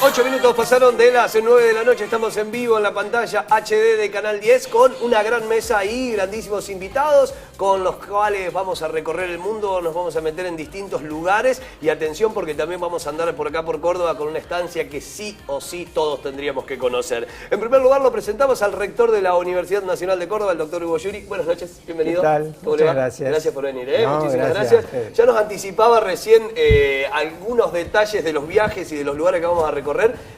8 minutos pasaron de las 9 de la noche, estamos en vivo en la pantalla HD de Canal 10 con una gran mesa ahí, grandísimos invitados con los cuales vamos a recorrer el mundo, nos vamos a meter en distintos lugares y atención porque también vamos a andar por acá por Córdoba con una estancia que sí o sí todos tendríamos que conocer. En primer lugar lo presentamos al rector de la Universidad Nacional de Córdoba, el doctor Hugo Yuri. Buenas noches, bienvenido. ¿Qué tal? Muchas gracias. Gracias por venir, No, muchísimas gracias. Ya nos anticipaba recién algunos detalles de los viajes y de los lugares que vamos a recorrer,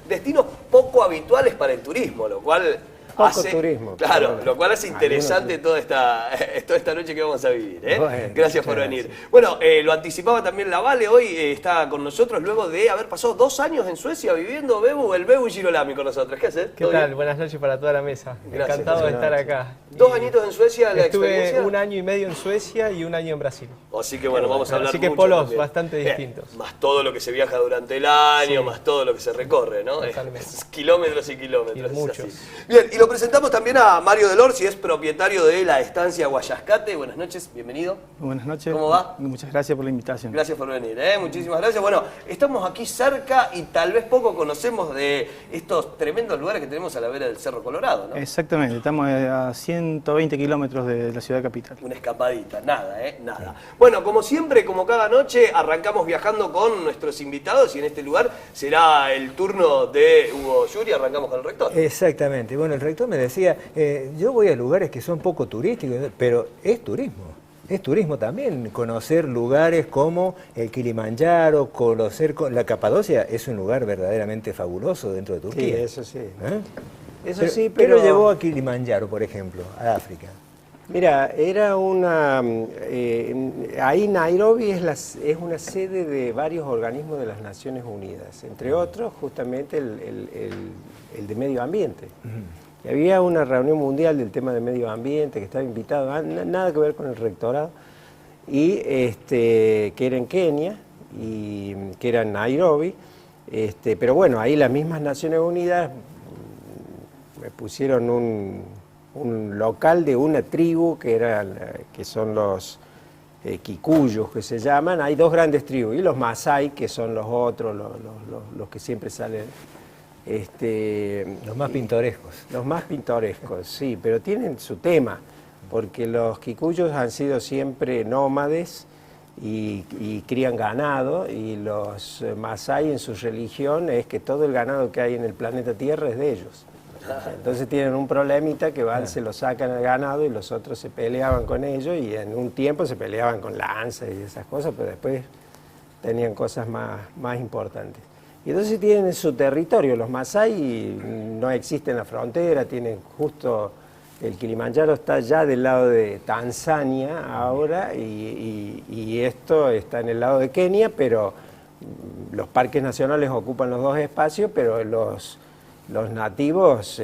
destinos poco habituales para el turismo, lo cual hace turismo. Claro, Bueno, lo cual hace interesante toda esta noche que vamos a vivir. Bueno, gracias por venir. Bueno, lo anticipaba también la Vale, hoy está con nosotros luego de haber pasado 2 años en Suecia viviendo el Bebu Girolami con nosotros. ¿Qué haces? ¿Qué tal? Buenas noches para toda la mesa. Gracias, Encantado de estar acá. 2 añitos en Suecia, la experiencia. Estuve 1 año y medio en Suecia y 1 año en Brasil. Así que bueno, vamos a hablar Así que mucho polos también. bastante distintos. Más todo lo que se viaja durante el año, Sí. más todo lo que se recorre, ¿no? Totalmente. Kilómetros y kilómetros. Y es muchos. así. Bien, y lo presentamos también a Mario Delorsi, es propietario de la estancia Guayascate. Buenas noches, bienvenido. Buenas noches. ¿Cómo va? Muchas gracias por la invitación. Gracias por venir, muchísimas gracias. Bueno, estamos aquí cerca y tal vez poco conocemos de estos tremendos lugares que tenemos a la vera del Cerro Colorado, ¿no? Exactamente, estamos a 120 kilómetros de la ciudad capital. Una escapadita, nada, nada. Bueno, como siempre, como cada noche, arrancamos viajando con nuestros invitados y en este lugar será el turno de Hugo Yuri, arrancamos con el rector. Exactamente. Bueno, el rector me decía, yo voy a lugares que son poco turísticos, pero es turismo. Es turismo también, conocer lugares como el Kilimanjaro, conocer la Capadocia, es un lugar verdaderamente fabuloso dentro de Sí, Turquía. eso sí. Eso Pero, sí, ¿qué pero lo llevó a Kilimanjaro, por ejemplo, a África? Mira, era una... ahí Nairobi es una sede de varios organismos de las Naciones Unidas, entre otros justamente el de medio ambiente. Y había una reunión mundial del tema de medio ambiente que estaba invitado, nada que ver con el rectorado, y que era en Kenia, y que era en Nairobi, pero bueno, ahí las mismas Naciones Unidas me pusieron un local de una tribu que son los Kikuyos, que se llaman. Hay 2 grandes tribus, y los Masái, que son los otros, los que siempre salen. Los más pintorescos. Los más pintorescos, sí, pero tienen su tema, porque los Kikuyos han sido siempre nómades y crían ganado, y los Masái en su religión es que todo el ganado que hay en el planeta Tierra es de ellos. Entonces tienen un problemita que van, se lo sacan al ganado y los otros se peleaban con ellos, y en un tiempo se peleaban con lanzas y esas cosas, pero después tenían cosas más importantes. Y entonces tienen su territorio, los Masái no existen en la frontera, tienen justo, el Kilimanjaro está ya del lado de Tanzania ahora, y esto está en el lado de Kenia, pero los parques nacionales ocupan los 2 espacios, pero los nativos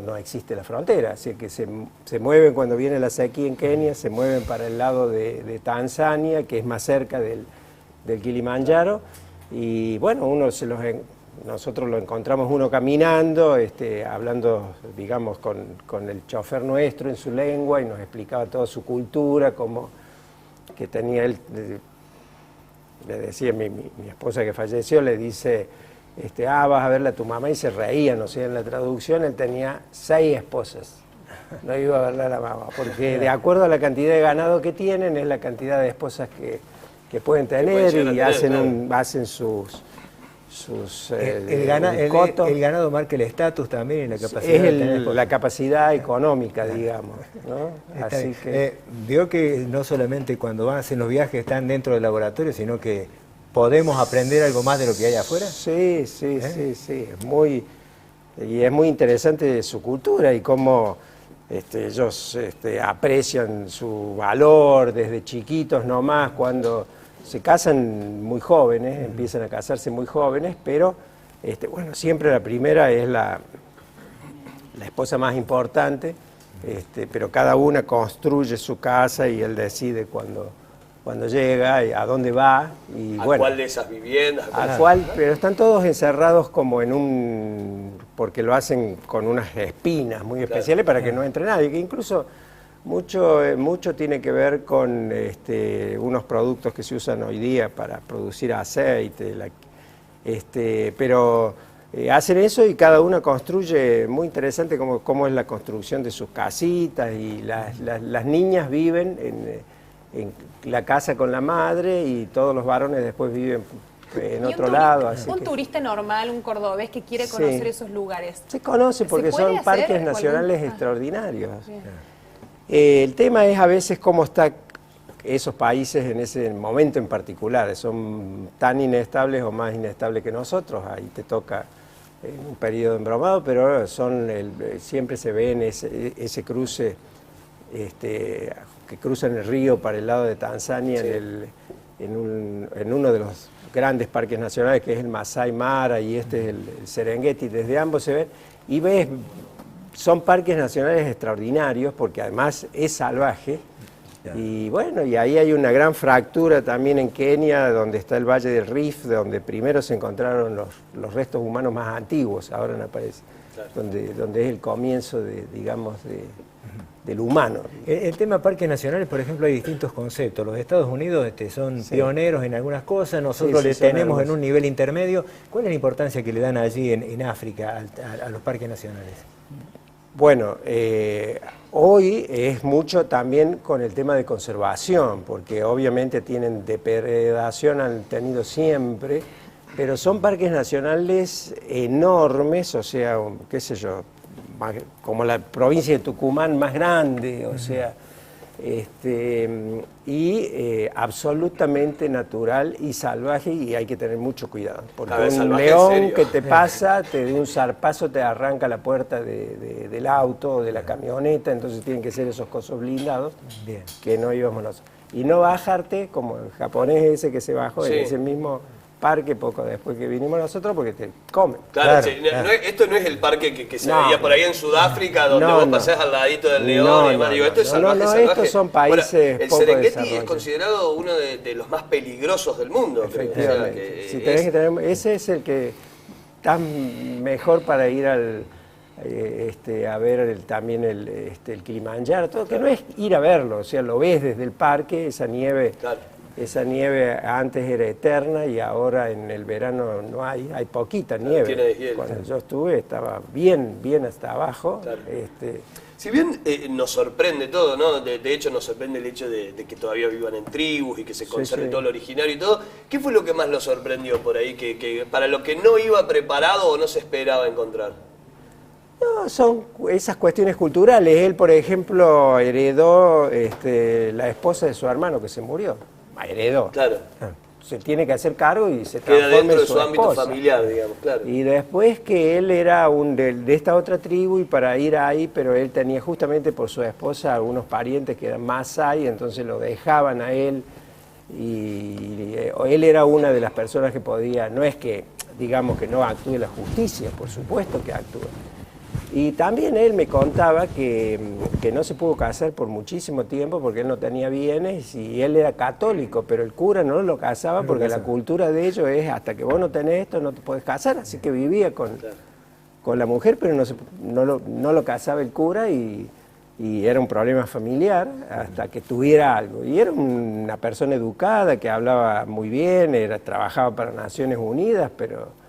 no existe la frontera, así que se mueven cuando viene la sequía en Kenia, se mueven para el lado de Tanzania, que es más cerca del Kilimanjaro, y bueno, nosotros lo encontramos uno caminando, hablando, digamos, con el chofer nuestro en su lengua, y nos explicaba toda su cultura, como que tenía él, le decía mi esposa que falleció, le dice, vas a verle a tu mamá, y se reían, o sea, en la traducción él tenía 6 esposas, no iba a verle a la mamá, porque de acuerdo a la cantidad de ganado que tienen, es la cantidad de esposas que pueden tener, y hacen sus El ganado marca el estatus también y la capacidad. Es la capacidad económica, digamos, ¿no? Así que vio que no solamente cuando hacen los viajes están dentro del laboratorio, sino que podemos aprender algo más de lo que hay afuera. Sí, sí, es muy interesante su cultura y cómo ellos aprecian su valor desde chiquitos nomás, cuando se casan muy jóvenes, empiezan a casarse muy jóvenes, pero bueno, siempre la primera es la esposa más importante, pero cada una construye su casa y él decide cuando llega y a dónde va. Y ¿A bueno, cuál de esas viviendas? pero están todos encerrados como porque lo hacen con unas espinas muy especiales para que no entre nadie, que incluso mucho tiene que ver con unos productos que se usan hoy día para producir aceite, Pero hacen eso y cada uno construye, muy interesante cómo es la construcción de sus casitas, y las niñas viven en la casa con la madre y todos los varones después viven en otro lado. Así un que turista normal, un cordobés que quiere Sí. conocer esos lugares. se conoce porque ¿Se puede son hacer parques algún- nacionales Ah. extraordinarios. Bien. El tema es a veces cómo están esos países en ese momento en particular. Son tan inestables o más inestables que nosotros. Ahí te toca en un periodo embromado, pero siempre se ve en ese cruce que cruzan el río para el lado de Tanzania, Sí. en uno de los grandes parques nacionales, que es el Masai Mara, y este es el Serengeti. Desde ambos se ven y ves, son parques nacionales extraordinarios porque además es salvaje. Y bueno, y ahí hay una gran fractura también en Kenia, donde está el Valle del Rift, donde primero se encontraron los restos humanos más antiguos, ahora no aparece, donde es el comienzo del humano. El tema parques nacionales, por ejemplo, hay distintos conceptos. Los Estados Unidos son pioneros en algunas cosas, nosotros Sí, le son tenemos en hermosos. un nivel intermedio. ¿Cuál es la importancia que le dan allí en África a los parques nacionales? Bueno, hoy es mucho también con el tema de conservación, porque obviamente tienen depredación, han tenido siempre, pero son parques nacionales enormes, o sea, qué sé yo, como la provincia de Tucumán más grande, o sea, absolutamente natural y salvaje, y hay que tener mucho cuidado, porque A ver, un salvaje, ¿en león serio? que te pasa, de un zarpazo te arranca la puerta del auto o de la camioneta, entonces tienen que ser esos cosos blindados Bien. que no íbamos nosotros. Y no bajarte como el japonés ese que se bajó Sí. en ese mismo parque poco después que vinimos nosotros, porque te comen. Claro, Claro, sí, claro. esto no es el parque que se No. veía por ahí en Sudáfrica, donde No, vos no. pasás al ladito del león No, y demás. no, Digo, esto es no, no, salvaje, no, salvaje. estos son países Bueno, el poco Serengeti es desarrollados. considerado uno de los más peligrosos del mundo. creo. O sea, Efectivamente. que Si tenés que tener, ese es el que está mejor para ir a ver también el Kilimanjaro, todo, que no es ir a verlo, o sea, lo ves desde el parque, esa nieve. Claro. Esa nieve antes era eterna y ahora en el verano no hay poquita nieve. tiene deshielo. Cuando yo estuve estaba bien hasta abajo. Claro. Si bien nos sorprende todo, ¿no? De hecho nos sorprende el hecho de que todavía vivan en tribus y que se conserve sí. todo lo originario y todo. ¿Qué fue lo que más lo sorprendió por ahí? Que para lo que no iba preparado o no se esperaba encontrar. No, son esas cuestiones culturales. Él, por ejemplo, heredó la esposa de su hermano que se murió. Heredó. Claro. Se tiene que hacer cargo y se Queda transforma dentro en de su ámbito esposa. familiar, digamos, claro. Y después que él era de esta otra tribu y para ir ahí, pero él tenía justamente por su esposa algunos parientes que eran Masai, entonces lo dejaban a él y él era una de las personas que podía, no es que digamos que no actúe la justicia, por supuesto que actúa. Y también él me contaba que no se pudo casar por muchísimo tiempo porque él no tenía bienes y él era católico, pero el cura no lo casaba porque la cultura de ellos es hasta que vos no tenés esto no te podés casar, así que vivía con la mujer, pero no lo casaba el cura y era un problema familiar hasta que tuviera algo. Y era una persona educada que hablaba muy bien, trabajaba para Naciones Unidas, pero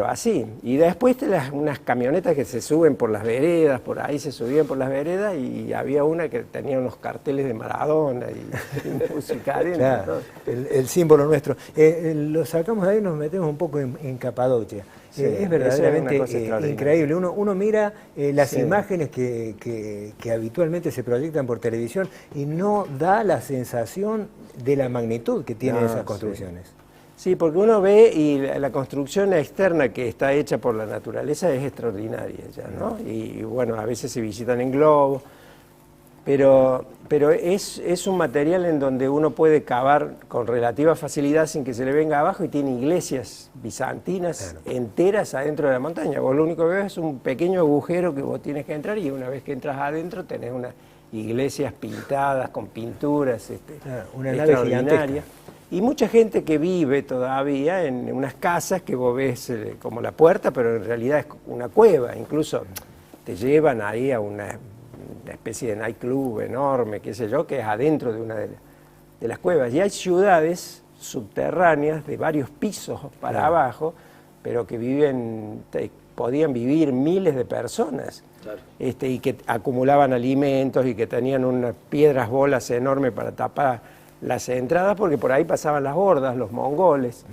así. Y después unas camionetas que se suben por las veredas, por ahí se subían por las veredas y había una que tenía unos carteles de Maradona y música adentro. Claro, el símbolo nuestro. Lo sacamos de ahí y nos metemos un poco en Capadocia. Sí, Es eso es verdaderamente una cosa extraordinaria. increíble. Uno mira las Sí. imágenes que habitualmente se proyectan por televisión y no da la sensación de la magnitud que tienen No, esas sí. construcciones. Sí, porque uno ve y la construcción externa que está hecha por la naturaleza es extraordinaria ya, ¿no? Y bueno, a veces se visitan en globo, pero es un material en donde uno puede cavar con relativa facilidad sin que se le venga abajo y tiene iglesias bizantinas enteras adentro de la montaña. Vos lo único que ves es un pequeño agujero que vos tienes que entrar y una vez que entras adentro tenés unas iglesias pintadas con pinturas Una nave extraordinarias. gigantesca. Y mucha gente que vive todavía en unas casas que vos ves como la puerta, pero en realidad es una cueva. Incluso te llevan ahí a una especie de nightclub enorme, qué sé yo, que es adentro de una de las cuevas. Y hay ciudades subterráneas de varios pisos para abajo, pero que podían vivir miles de personas. Claro. Y que acumulaban alimentos y que tenían unas piedras bolas enormes para tapar las entradas, porque por ahí pasaban las hordas, los mongoles.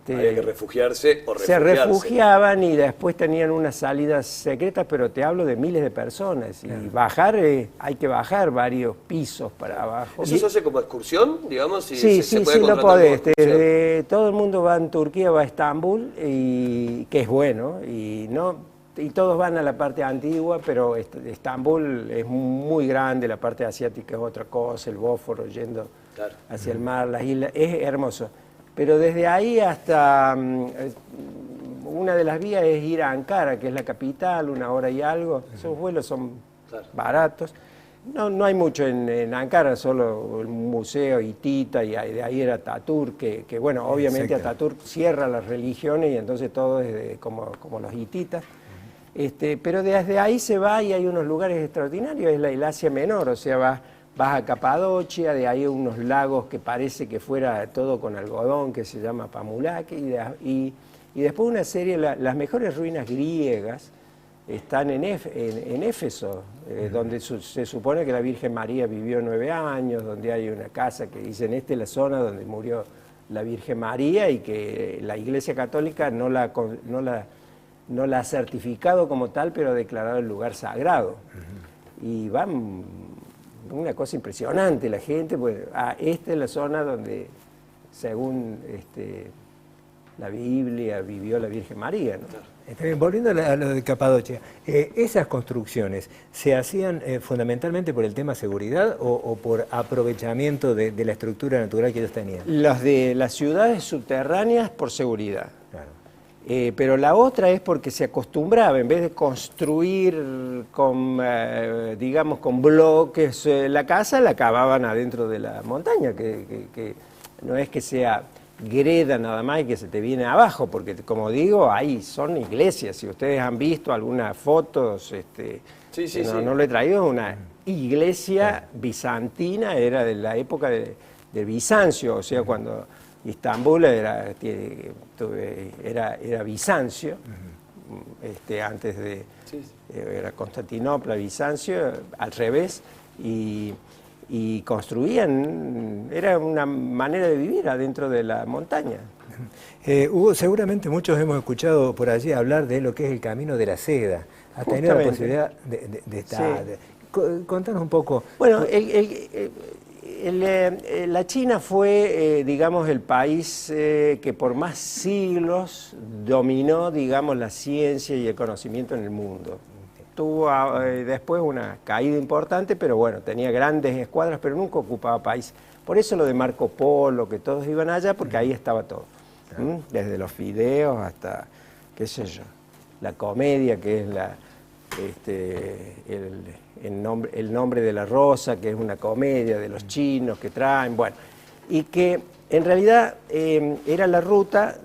Había que refugiarse o Se refugiarse. refugiaban y después tenían unas salidas secretas, pero te hablo de miles de personas. Y bajar, hay que bajar varios pisos para abajo. ¿Eso se hace como excursión, digamos? Si Sí, se sí, puede sí, lo contratar como podés. excursión? Todo el mundo va en Turquía, va a Estambul, que es bueno, y todos van a la parte antigua, pero Estambul es muy grande, la parte asiática es otra cosa, el Bósforo yendo hacia el mar, las islas, es hermoso. Pero desde ahí hasta una de las vías es ir a Ankara, que es la capital, 1 hora y algo. Esos vuelos son baratos. No hay mucho en Ankara, solo el museo Hitita, y de ahí era Ataturk, que bueno, obviamente Ataturk cierra las religiones y entonces todo es como los hititas. Pero desde ahí se va y hay unos lugares extraordinarios, es el Asia Menor, o sea, vas a Capadocia, de ahí hay unos lagos que parece que fuera todo con algodón, que se llama Pamulaki, y después una serie, las mejores ruinas griegas están en Éfeso, donde se supone que la Virgen María vivió 9 años, donde hay una casa que dicen, esta es la zona donde murió la Virgen María, y que la Iglesia Católica no la ha certificado como tal, pero ha declarado el lugar sagrado. Y van... una cosa impresionante la gente, pues esta es la zona donde, según la Biblia, vivió la Virgen María, ¿no? Está bien, volviendo a lo de Capadocia, ¿esas construcciones se hacían fundamentalmente por el tema seguridad o por aprovechamiento de la estructura natural que ellos tenían? Las de las ciudades subterráneas por seguridad. Claro. Pero la otra es porque se acostumbraba, en vez de construir con bloques, la casa la cavaban adentro de la montaña, que no es que sea greda nada más y que se te viene abajo, porque como digo, ahí son iglesias. Si ustedes han visto algunas fotos, no lo he traído, una iglesia bizantina, era de la época de Bizancio, o sea, cuando Istambul era Bizancio, antes de era Constantinopla, Bizancio, al revés, y construían, era una manera de vivir adentro de la montaña. Hugo, seguramente muchos hemos escuchado por allí hablar de lo que es el Camino de la Seda. ¿Has tenido la posibilidad de estar? Sí. Contanos un poco. Bueno, la China fue, digamos, el país que por más siglos dominó, digamos, la ciencia y el conocimiento en el mundo. Tuvo después una caída importante, pero bueno, tenía grandes escuadras, pero nunca ocupaba país. Por eso lo de Marco Polo, que todos iban allá, porque ahí estaba todo. Desde los fideos hasta, qué sé yo, la comedia, que es el nombre de la rosa, que es una comedia de los chinos que traen, bueno, y que en realidad era la ruta,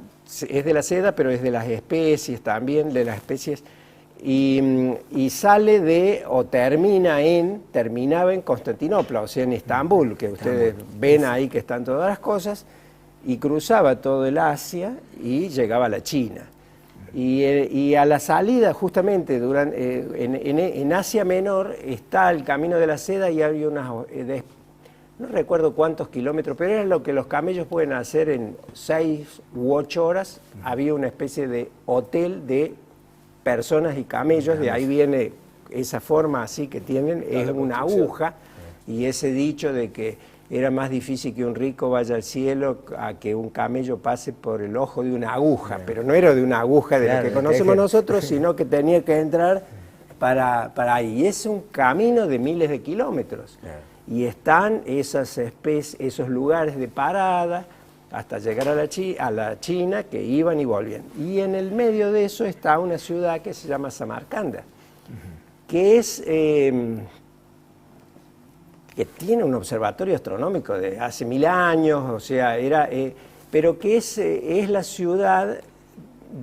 es de la seda, pero es de las especies también, de las especies, y sale o terminaba en Constantinopla, o sea, en Estambul, que ustedes ven ahí que están todas las cosas, y cruzaba todo el Asia y llegaba a la China. Y a la salida, justamente, en Asia Menor, está el Camino de la Seda y había no recuerdo cuántos kilómetros, pero era lo que los camellos pueden hacer en 6 u 8 horas. Había una especie de hotel de personas y camellos, de ahí viene esa forma así que tienen, es una aguja, y ese dicho de que era más difícil que un rico vaya al cielo a que un camello pase por el ojo de una aguja, pero no era de una aguja de la que conocemos nosotros, sino que tenía que entrar para ahí. Y es un camino de miles de kilómetros. Y están esos lugares de parada hasta llegar a la China, que iban y volvían. Y en el medio de eso está una ciudad que se llama Samarcanda, que es... que tiene un observatorio astronómico de hace 1000 años, o sea, pero que es la ciudad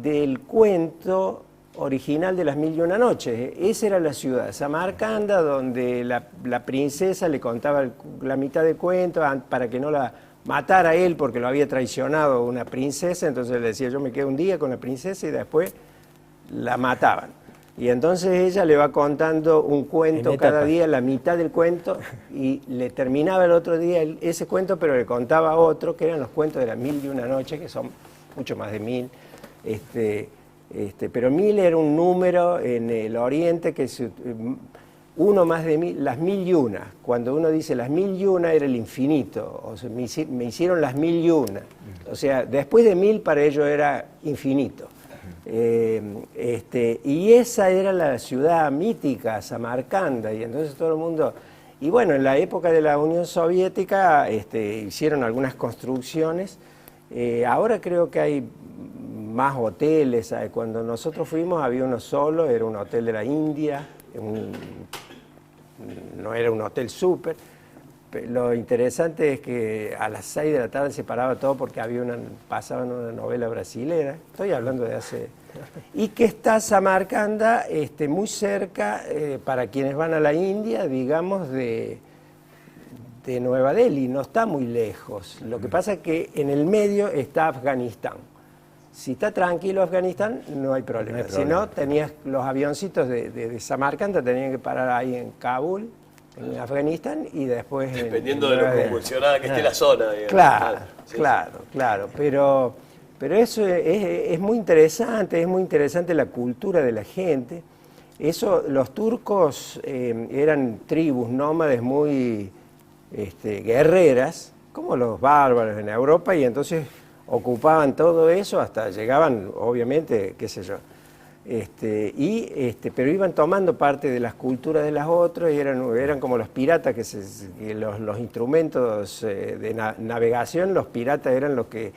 del cuento original de las 1001 noches. Esa era la ciudad, Samarcanda, donde la princesa le contaba la mitad del cuento para que no la matar a él porque lo había traicionado una princesa, entonces le decía, yo me quedo un día con la princesa y después la mataban. Y entonces ella le va contando un cuento cada día, la mitad del cuento, y le terminaba el otro día ese cuento, pero le contaba otro, que eran los cuentos de las 1001 noches, que son mucho más de 1000. Pero 1000 era un número en el Oriente que uno más de 1000, las 1001. Cuando uno dice las 1001 era el infinito, o sea, me hicieron las 1001. O sea, después de 1000 para ellos era infinito. Y esa era la ciudad mítica, Samarcanda, y entonces todo el mundo... Y bueno, en la época de la Unión Soviética hicieron algunas construcciones. Ahora creo que hay más hoteles. Cuando nosotros fuimos había uno solo, era un hotel de la India, no era un hotel súper. Lo interesante es que a las 6 de la tarde se paraba todo porque pasaban una novela brasilera, estoy hablando de hace... Y que está Samarcanda muy cerca, para quienes van a la India, digamos, de Nueva Delhi, no está muy lejos. Lo que pasa es que en el medio está Afganistán. Si está tranquilo Afganistán, no hay problema. Si no, tenías los avioncitos de Samarcanda, tenían que parar ahí en Kabul, en Afganistán, y después... Dependiendo de lo convulsionada que esté la zona. Digamos. Claro, Sí, claro. Pero eso es muy interesante la cultura de la gente. Los turcos eran tribus nómades muy guerreras, como los bárbaros en Europa, y entonces ocupaban todo eso hasta llegaban, obviamente, qué sé yo. Pero iban tomando parte de las culturas de las otras y eran como los piratas, que los instrumentos de navegación, los piratas eran los que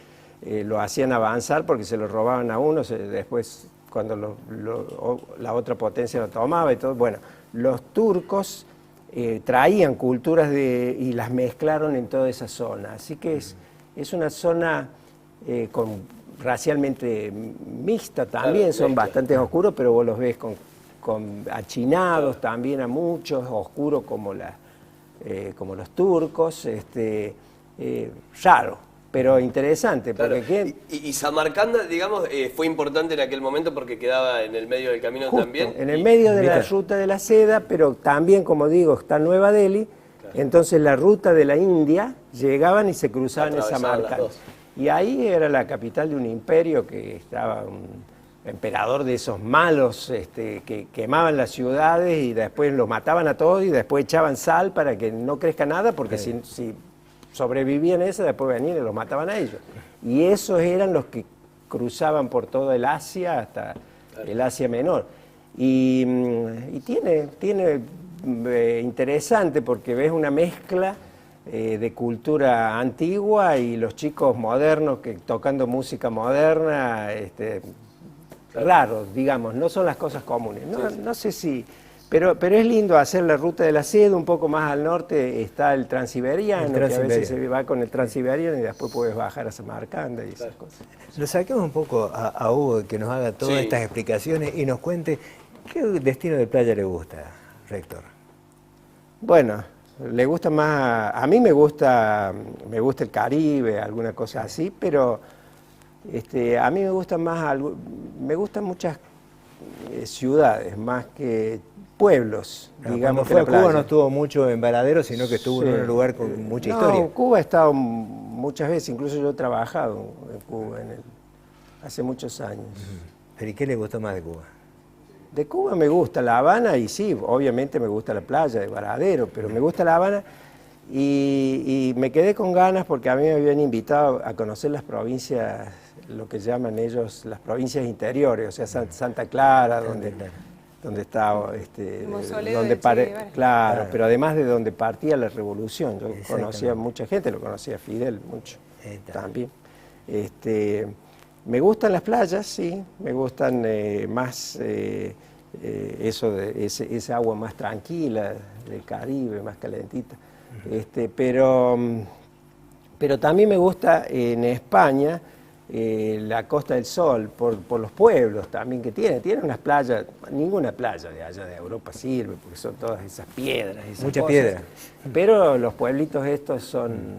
lo hacían avanzar porque se lo robaban a uno, después cuando la otra potencia lo tomaba y todo. Bueno, los turcos traían culturas y las mezclaron en toda esa zona, así que es una zona racialmente mixta también, son bastante oscuros, pero vos los ves con achinados también a muchos, oscuros como los turcos, raro, pero interesante. Porque claro. Y Samarcanda, digamos, fue importante en aquel momento porque quedaba en el medio del camino justo, también. En el medio de la ruta de la seda, pero también, como digo, está Nueva Delhi, claro. Entonces la ruta de la India llegaban y se cruzaban en Samarcanda. Y ahí era la capital de un imperio que estaba un emperador de esos malos que quemaban las ciudades y después los mataban a todos y después echaban sal para que no crezca nada, porque si sobrevivían eso, después venían y los mataban a ellos. Y esos eran los que cruzaban por todo el Asia hasta el Asia Menor. Y tiene interesante porque ves una mezcla de cultura antigua y los chicos modernos que tocando música moderna, raros, digamos, no son las cosas comunes. No sé si... Pero es lindo hacer la ruta de la seda, un poco más al norte está el Transiberiano, que a veces se va con el Transiberiano y después puedes bajar a Samarcanda y esas cosas. Lo saquemos un poco a Hugo, que nos haga todas estas explicaciones y nos cuente qué destino de playa le gusta, Rector. Bueno, le gusta más, a mí me gusta el Caribe, alguna cosa así, pero a mí me gustan muchas ciudades, más que pueblos, digamos. Cuando fue a Cuba no estuvo mucho en Varadero, sino que estuvo en un lugar con mucha historia. No, Cuba he estado muchas veces, incluso yo he trabajado en Cuba hace muchos años. ¿Pero y qué le gustó más de Cuba? De Cuba me gusta La Habana y sí, obviamente me gusta la playa de Varadero, pero me gusta La Habana y me quedé con ganas porque a mí me habían invitado a conocer las provincias, lo que llaman ellos las provincias interiores, o sea, Santa Clara, donde estaba, claro, pero además de donde partía la revolución. Yo conocía a mucha gente, lo conocía a Fidel mucho también. Me gustan las playas, sí, me gustan más ese agua más tranquila del Caribe, más calentita. Pero también me gusta en España la Costa del Sol, por los pueblos también que tiene. Tiene unas playas, ninguna playa de allá de Europa sirve, porque son todas esas piedras. Esas Mucha cosas. piedra. Pero los pueblitos estos son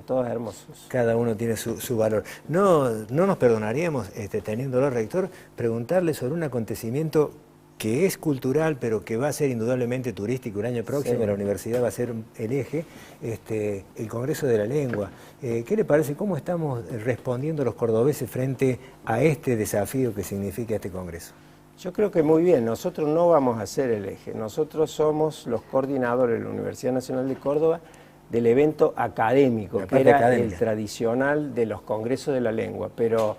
todos hermosos. Cada uno tiene su valor. No nos perdonaríamos, teniéndolo rector, preguntarle sobre un acontecimiento que es cultural, pero que va a ser indudablemente turístico el año próximo. Sí. La universidad va a ser el eje, el Congreso de la Lengua. ¿Qué le parece? ¿Cómo estamos respondiendo los cordobeses frente a este desafío que significa este Congreso? Yo creo que muy bien. Nosotros no vamos a ser el eje. Nosotros somos los coordinadores de la Universidad Nacional de Córdoba del evento académico, que era el tradicional de los Congresos de la Lengua. Pero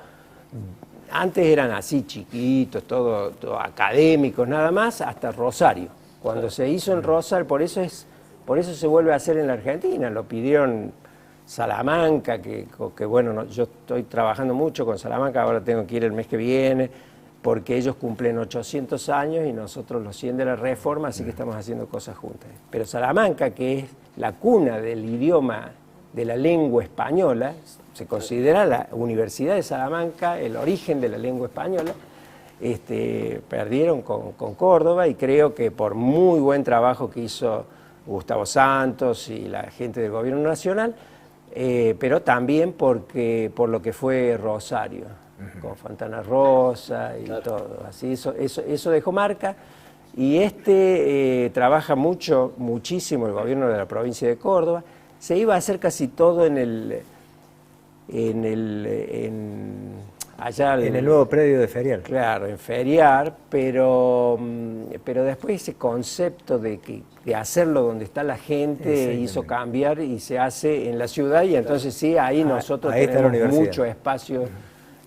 antes eran así, chiquitos, todo académicos, nada más, hasta Rosario. Cuando se hizo en Rosario, por eso se vuelve a hacer en la Argentina. Lo pidieron Salamanca, que bueno, yo estoy trabajando mucho con Salamanca, ahora tengo que ir el mes que viene, porque ellos cumplen 800 años y nosotros los 100 de la Reforma, así que estamos haciendo cosas juntas. Pero Salamanca, que es la cuna del idioma, de la lengua española, se considera la Universidad de Salamanca el origen de la lengua española, perdieron con Córdoba, y creo que por muy buen trabajo que hizo Gustavo Santos y la gente del Gobierno Nacional, pero también por lo que fue Rosario, con Fontana Rosa y todo, así eso dejó marca. Y trabaja muchísimo el gobierno de la provincia de Córdoba. Se iba a hacer casi todo allá en el nuevo predio de Ferial. Claro, en Feriar, pero después ese concepto de hacerlo donde está la gente hizo cambiar y se hace en la ciudad, y entonces sí, ahí nosotros tenemos mucho espacio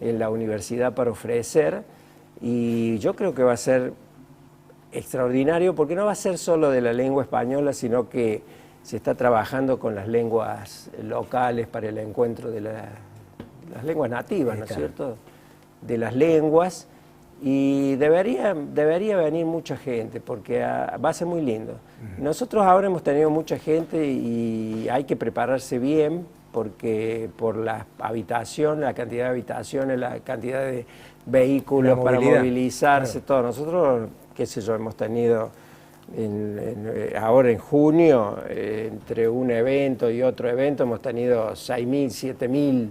en la universidad para ofrecer, y yo creo que va a ser extraordinario, porque no va a ser solo de la lengua española, sino que se está trabajando con las lenguas locales para el encuentro de las lenguas nativas, ¿no es cierto? De las lenguas, y debería venir mucha gente, porque va a ser muy lindo. Nosotros ahora hemos tenido mucha gente y hay que prepararse bien, porque por la habitación, la cantidad de habitaciones, la cantidad de vehículos para movilizarse, todo. Nosotros, qué sé yo, hemos tenido ahora en junio, entre un evento y otro evento, hemos tenido 6.000, 7.000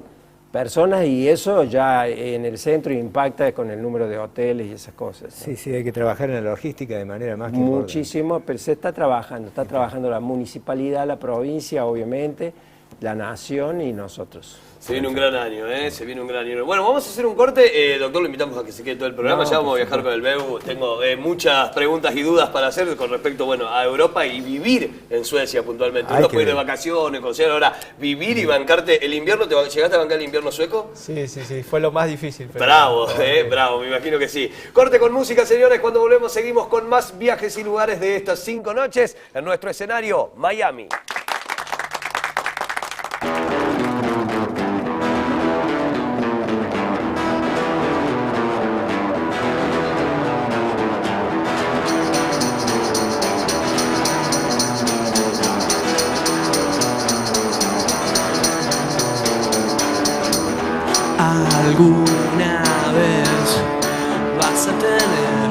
personas, y eso ya en el centro impacta con el número de hoteles y esas cosas, ¿no? Sí, hay que trabajar en la logística de manera más que importante. Muchísimo, pero se está trabajando la municipalidad, la provincia, obviamente, la nación y nosotros. Se viene un gran año, se viene un gran año. Bueno, vamos a hacer un corte. Doctor, lo invitamos a que se quede todo el programa. Ya vamos a viajar con el BEU. Tengo muchas preguntas y dudas para hacer con respecto a Europa y vivir en Suecia puntualmente. Uno puede ir de vacaciones, conocer. Ahora, vivir y bancarte el invierno. ¿Llegaste a bancar el invierno sueco? Sí, fue lo más difícil. Pero bravo, bravo, me imagino que sí. Corte con música, señores. Cuando volvemos seguimos con más viajes y lugares de estas 5 noches en nuestro escenario, Miami. Alguna vez vas a tener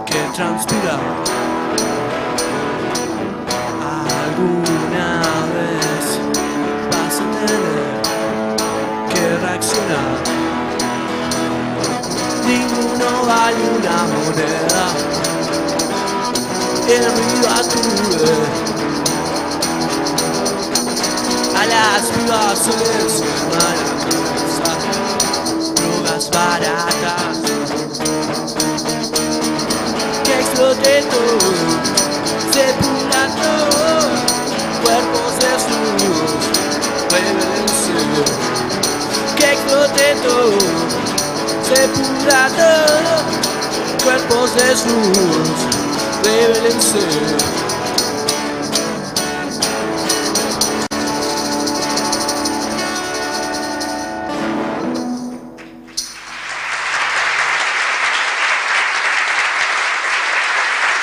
que transpirar. Alguna vez vas a tener que reaccionar. Ninguno vale una moneda. El río acude a las pibas se les mala. Drogas baratas que explote todo, se pudran todo, cuerpos desnudos, revelense. Que explote todo, se pudra todo, cuerpos desnudos, revelense.